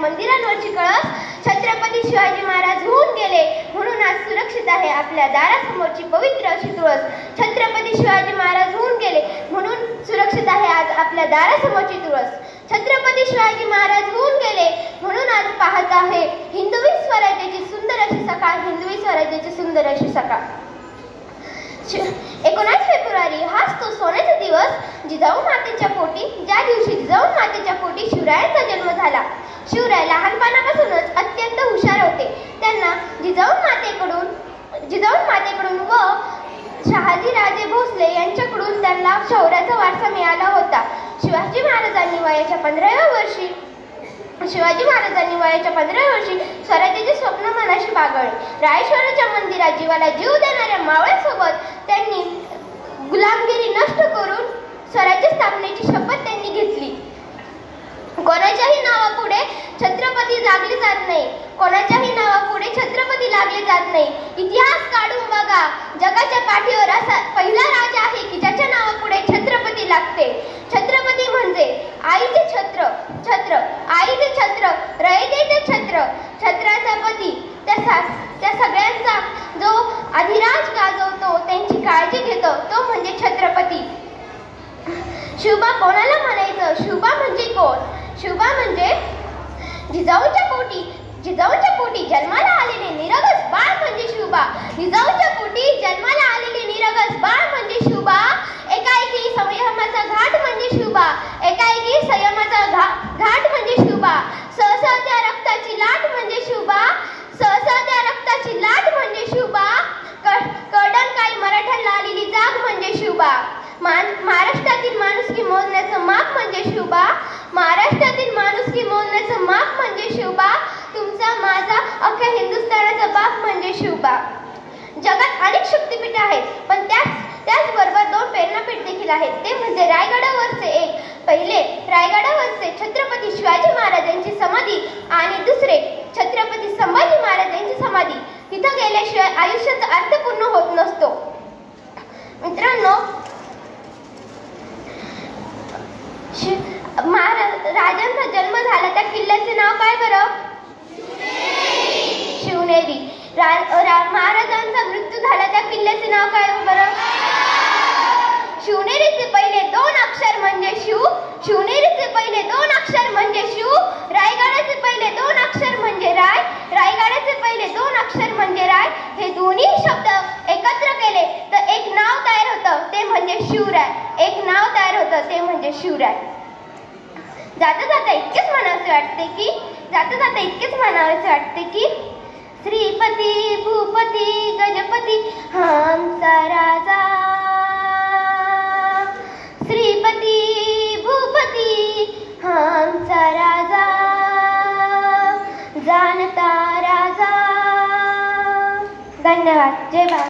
मंदिरांवरची कळस छत्रपती शिवाजी महाराज होऊन गेले म्हणून आज सुरक्षित आहे आपल्या दारासमोरची पवित्र अशी तुळस. छत्रपती शिवाजी महाराज होऊन गेले म्हणून सुरक्षित आहे आज आपल्या दारासमोरची तुळस. छत्रपती शिवाजी महाराज होऊन गेले म्हणून आज पाहत आहे हिंदवी स्वराज्याची सुंदर अशी सकाळ, हिंदवी स्वराज्याची सुंदर अशी सकाळ. 19 फेब्रुवारी हाच तो सोन्याचा दिवस जिजाऊ मातेच्या पोटी, ज्या दिवशी जिजाऊ मातेच्या पोटी शिवरायांचा जन्म झाला. शिवराय लहानपणापासूनच अत्यंत हुशार होते. त्यांना जिजाऊ मातेकडून व शहाजीराजे भोसले यांच्याकडून त्यांना शौर्याचा वारसा मिळाला होता. शिवाजी महाराजांनी वयाच्या 15व्या वर्षी स्वराज्याचे स्वप्न मनाशी बागळले. रायश्वराच्या मंदिरात जीवाला जीव देणाऱ्या मावळ्यांसोबत त्यांनी गुलामगिरी नष्ट करून स्वराज्य स्थापनेची शपथ त्यांनी घेतली. कोणाच्याही नावापुढे छत्रपती लागले जात नाही, कोणाच्याही नावापुढे छत्रपती लागले जात नाही. इतिहास काढून बघा, जगाच्या पाठीवर असा पहिला राजा आहे की ज्याच्या नावापुढे छत्रपती लागते. छत्रपती म्हणजे आईचे छत्र, आईचे छत्र, रयतेचे छत्र, छत्राचा पती, त्या सगळ्यांचा जो अधिराज गाजवतो, त्यांची काळजी घेतो, तो म्हणजे छत्रपती. शिवबा कोणाला म्हणायचं? शिवबा म्हणजे कोण? शिवबा म्हणजे जिजाऊच्या पोटी जन्माला आलेले निरगस बाळ म्हणजे शिवबा. जिजाऊच्या पोटी जन्माला आलेले निरगस बाळ म्हणजे शिवबा. एकाएकी संयमाचा घाट म्हणजे शिवबा. एकाएकी संयमाचा घाट म्हणजे शिवबा. सहसा त्या रक्ताची लाट म्हणजे शिवबा. सहसा त्या रक्ताची लाट म्हणजे शिवबा. कडणकाळी मराठ्यांना आलेली जाग म्हणजे शिवबा. महाराष्ट्रातील माणुसकी मोजण्याचं माप म्हणजे शिवबा. महाराष्ट्रातील माणुसकी मोजण्याचं माप म्हणजे शिवबा. तुमचा माझा अख्ख्या हिंदुस्थानाचा बाप म्हणजे शिवबा. जगात अनेक शक्तिपीठ आहेत, पण त्याचबरोबर 2 प्रेरणापीठ देखील आहेत. ते म्हणजे पहिले रायगडावरचे छत्रपती शिवाजी महाराज यांची समाधी आणि दुसरे छत्रपती संभाजी महाराज यांची समाधी. तिथं गेल्याशिवाय आयुष्याचा अर्थ पूर्ण होत नसतो. मित्रांनो, राजांचा जन्म झाला त्या किल्ल्याचे नाव काय बरं? शिवनेरी. महाराजांचा मृत्यू झाला त्या किल्ल्याचे नाव काय बरं? शिवनेरीचे पहिले 2 अक्षर म्हणजे शिव. शिवनेरीचे पहिले 2 अक्षर म्हणजे शिव. रायगडाचे पहिले 2 अक्षर म्हणजे राय. रायगडाचे पहिले 2 अक्षर म्हणजे राय. हे दोन्ही शब्द एकत्र केले तर एक नाव तयार होतं, ते म्हणजे शिवराय. एक नाव तयार होतं, ते म्हणजे शिवराय. जाता जाता इतकेच म्हणावेसे वाटते की श्रीपती भूपती गजपती आमचा राजा. श्रीपती भूपती आमचा राजा, जाणता राजा. धन्यवाद. जय भारत.